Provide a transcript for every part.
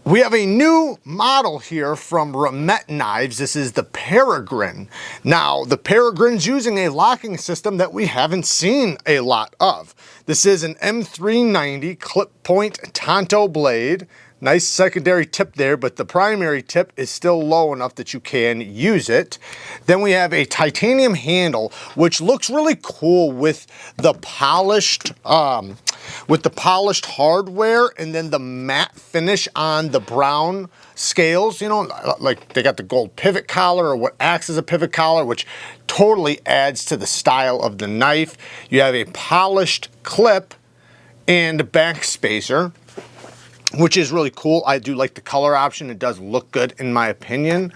We have a new model here from REMETTE Knives. This is the Peregrine. Now, the Peregrine's using a locking system that we haven't seen a lot of. This is an M390 clip point Tonto blade. Nice secondary tip there, but the primary tip is still low enough that you can use it. Then we have a titanium handle, which looks really cool with the polished hardware and then the matte finish on the brown scales. You know, like they got the gold pivot collar, or what acts as a pivot collar, which totally adds to the style of the knife. You have a polished clip and back spacer, which is really cool. I do like the color option. It does look good in my opinion.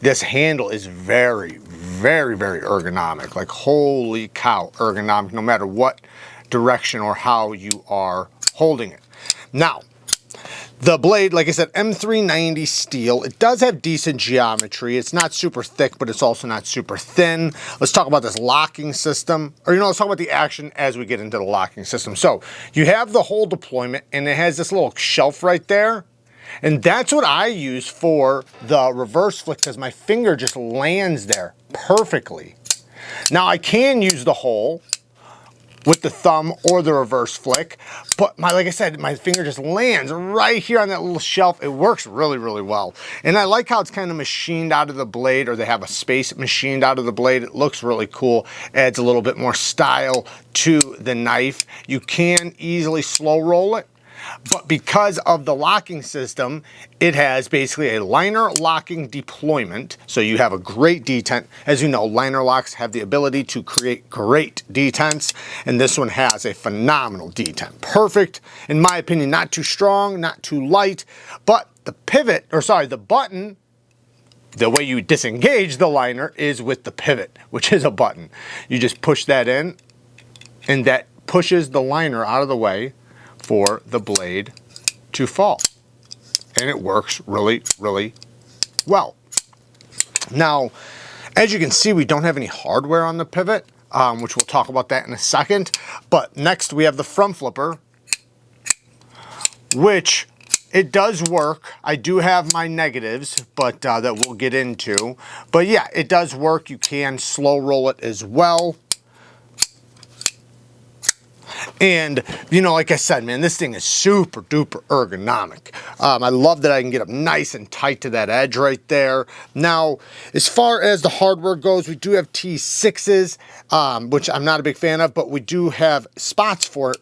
This handle is very, very, very ergonomic. Like, holy cow, ergonomic, no matter what direction or how you are holding it. Now, the blade, like I said, M390 steel. It does have decent geometry. It's not super thick, but it's also not super thin. Let's talk about this locking system. Or, let's talk about the action as we get into the locking system. So, you have the whole deployment, and it has this little shelf right there. And that's what I use for the reverse flick, because my finger just lands there perfectly. Now, I can use the hole with the thumb or the reverse flick, but like I said, my finger just lands right here on that little shelf. It works really, really well. And I like how it's kind of machined out of the blade, or they have a space machined out of the blade. It looks really cool. Adds a little bit more style to the knife. You can easily slow roll it, but because of the locking system, it has basically a liner locking deployment. So you have a great detent. As you know, liner locks have the ability to create great detents, and this one has a phenomenal detent. Perfect, in my opinion, not too strong, not too light, but the button, the way you disengage the liner is with the pivot, which is a button. You just push that in, and that pushes the liner out of the way for the blade to fall. And it works really, really well. Now, as you can see, we don't have any hardware on the pivot, which we'll talk about that in a second. But next we have the front flipper, which it does work. I do have my negatives, but that we'll get into. But yeah, it does work. You can slow roll it as well. And, like I said, man, this thing is super duper ergonomic. I love that I can get up nice and tight to that edge right there. Now, as far as the hardware goes, we do have T6s, which I'm not a big fan of, but we do have spots for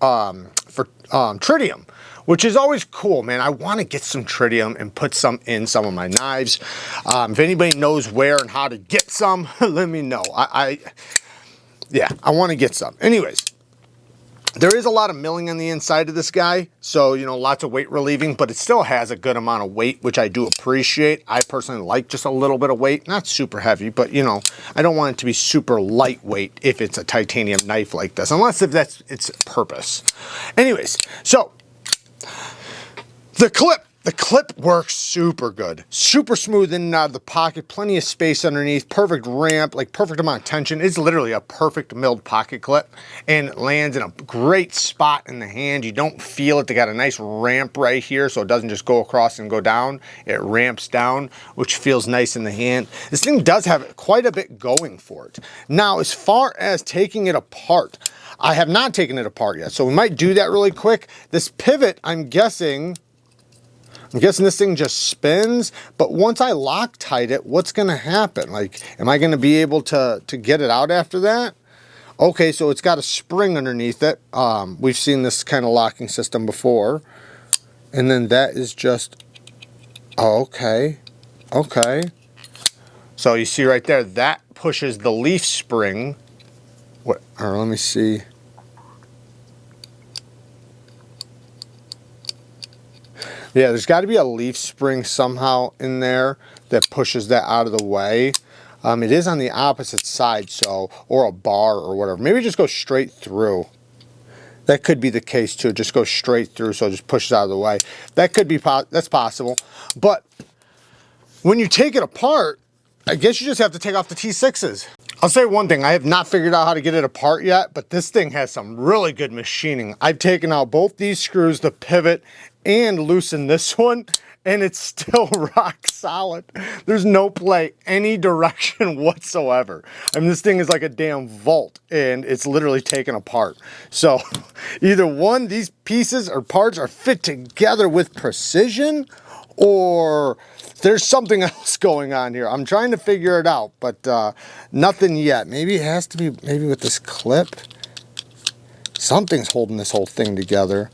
tritium, which is always cool, man. I want to get some tritium and put some in some of my knives. If anybody knows where and how to get some, let me know. I want to get some. Anyways. There is a lot of milling on the inside of this guy, so, lots of weight relieving, but it still has a good amount of weight, which I do appreciate. I personally like just a little bit of weight, not super heavy, but, I don't want it to be super lightweight if it's a titanium knife like this, unless if that's its purpose. Anyways, so the clip works super good. Super smooth in and out of the pocket, plenty of space underneath, perfect ramp, like perfect amount of tension. It's literally a perfect milled pocket clip, and it lands in a great spot in the hand. You don't feel it. They got a nice ramp right here, so it doesn't just go across and go down. It ramps down, which feels nice in the hand. This thing does have quite a bit going for it. Now, as far as taking it apart, I have not taken it apart yet, so we might do that really quick. This pivot, I'm guessing this thing just spins, but once I Loctite it, what's gonna happen? Like, am I gonna be able to get it out after that? Okay, so it's got a spring underneath it. We've seen this kind of locking system before. And then that is just, okay. So you see right there, that pushes the leaf spring. Let me see. Yeah, there's got to be a leaf spring somehow in there that pushes that out of the way. It is on the opposite side, or a bar or whatever. Maybe just go straight through. That could be the case too. Just go straight through, so it just pushes out of the way. That could be, that's possible. But when you take it apart, I guess you just have to take off the T6s. I'll say one thing, I have not figured out how to get it apart yet, but this thing has some really good machining. I've taken out both these screws, the pivot and loosen this one, and it's still rock solid. There's no play any direction whatsoever. I mean, this thing is like a damn vault, and it's literally taken apart. So either one, these pieces or parts are fit together with precision, or there's something else going on here. I'm trying to figure it out, but nothing yet. Maybe it has to be, maybe with this clip. Something's holding this whole thing together.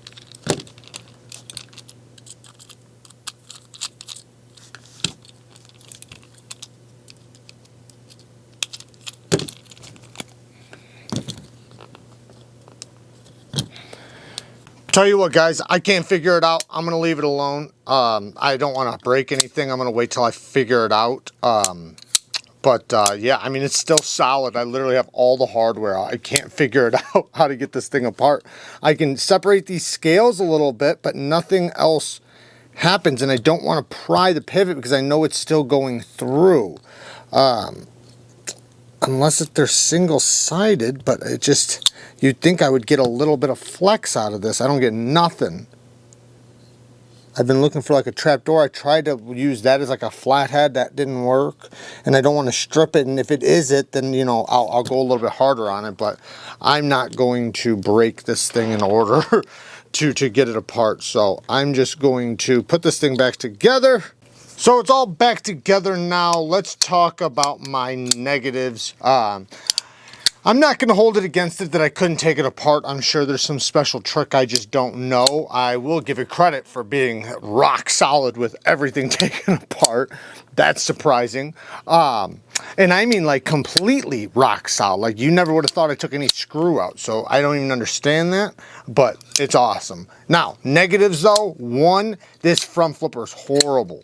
Tell you what, guys, I can't figure it out. I'm gonna leave it alone. I don't want to break anything. I'm gonna wait till I figure it out. Yeah, I mean, it's still solid. I literally have all the hardware. I can't figure it out how to get this thing apart. I can separate these scales a little bit, but nothing else happens, and I don't want to pry the pivot because I know it's still going through. Unless they're single-sided, but it just, you'd think I would get a little bit of flex out of this. I don't get nothing. I've been looking for like a trap door. I tried to use that as like a flathead. That didn't work, and I don't want to strip it, and if it is it, then, you know, I'll go a little bit harder on it, but I'm not going to break this thing in order to get it apart. So I'm just going to put this thing back together. So it's all back together now. Let's talk about my negatives. I'm not going to hold it against it that I couldn't take it apart. I'm sure there's some special trick I just don't know. I will give it credit for being rock solid with everything taken apart. That's surprising. And I mean like completely rock solid. Like you never would have thought I took any screw out. So I don't even understand that, but it's awesome. Now, negatives though. One, this front flipper is horrible.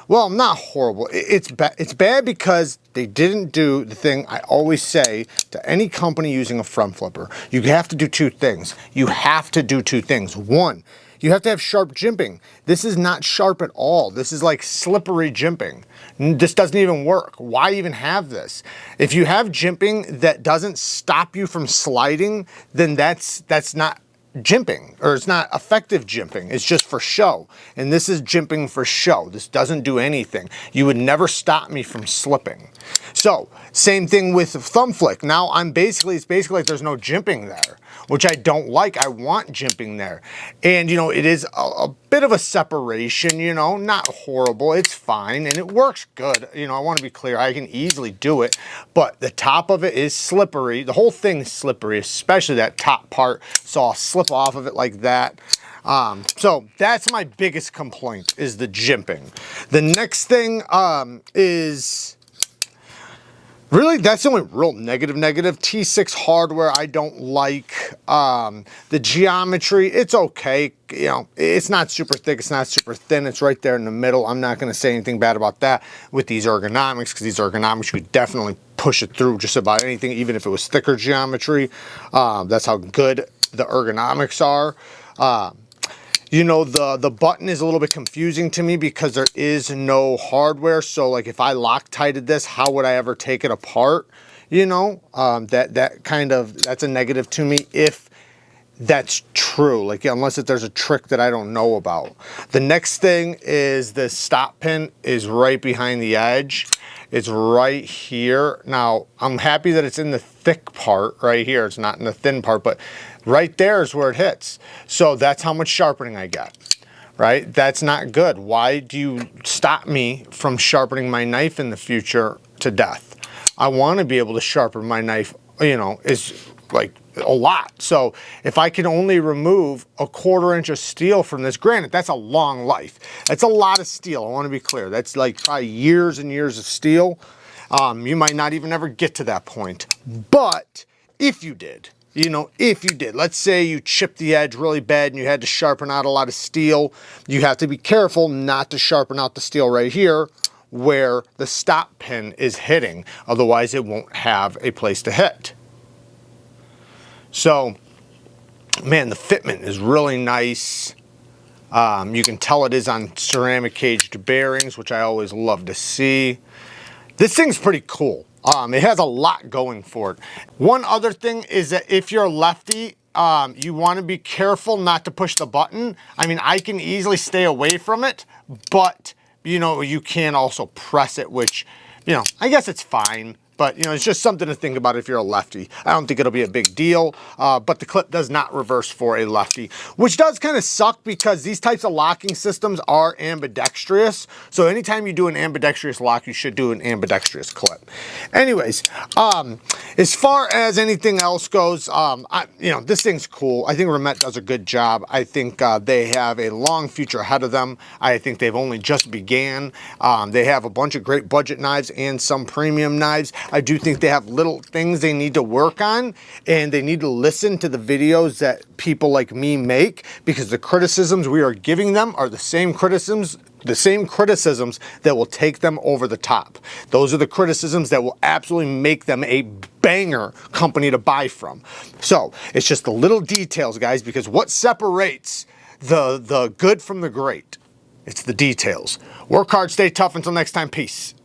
Well, not horrible. It's bad because they didn't do the thing I always say to any company using a front flipper. You have to do two things. You have to do two things. One, you have to have sharp jimping. This is not sharp at all. This is like slippery jimping. This doesn't even work. Why even have this? If you have jimping that doesn't stop you from sliding, then that's not jimping, or it's not effective jimping. It's just for show, and this is jimping for show. This doesn't do anything. You would never stop me from slipping. So same thing with thumb flick. Now it's basically like there's no jimping there, which I don't like. I want jimping there, and you know, it is a bit of a separation, you know, not horrible. It's fine, and it works good. You know, I want to be clear, I can easily do it, but the top of it is slippery. The whole thing is slippery, especially that top part. So I'll slip off of it like that. So that's my biggest complaint, is the jimping. The next thing is really, that's the only real negative. T6 hardware I don't like. The geometry, it's okay. You know, it's not super thick, it's not super thin, it's right there in the middle. I'm not going to say anything bad about that with these ergonomics, because these ergonomics, you could definitely push it through just about anything, even if it was thicker geometry. That's how good the ergonomics are. You know, the button is a little bit confusing to me because there is no hardware. So like if I Loctited this, how would I ever take it apart? You know, that's a negative to me if that's true. Like, unless there's a trick that I don't know about. The next thing is the stop pin is right behind the edge. It's right here. Now, I'm happy that it's in the thick part right here. It's not in the thin part, but right there is where it hits. So that's how much sharpening I get, right? That's not good. Why do you stop me from sharpening my knife in the future to death? I want to be able to sharpen my knife, you know, is like a lot. So if I can only remove a 1/4 inch of steel from this, granted, that's a long life. That's a lot of steel. I want to be clear. That's like probably years and years of steel. You might not even ever get to that point. But if you did, you know, if you did, let's say you chipped the edge really bad and you had to sharpen out a lot of steel, you have to be careful not to sharpen out the steel right here where the stop pin is hitting. Otherwise, it won't have a place to hit. So, man, the fitment is really nice. You can tell it is on ceramic caged bearings, which I always love to see. This thing's pretty cool. It has a lot going for it. One other thing is that if you're a lefty you want to be careful not to push the button. I mean, I can easily stay away from it, but you know, you can also press it, which, you know, I guess it's fine. But, you know, it's just something to think about if you're a lefty. I don't think it'll be a big deal, but the clip does not reverse for a lefty, which does kind of suck because these types of locking systems are ambidextrous. So anytime you do an ambidextrous lock, you should do an ambidextrous clip. Anyways, as far as anything else goes, you know, this thing's cool. I think Remette does a good job. I think they have a long future ahead of them. I think they've only just began. They have a bunch of great budget knives and some premium knives. I do think they have little things they need to work on, and they need to listen to the videos that people like me make, because the criticisms we are giving them are the same criticisms that will take them over the top. Those are the criticisms that will absolutely make them a banger company to buy from. So it's just the little details, guys, because what separates the good from the great? It's the details. Work hard, stay tough. Until next time, peace.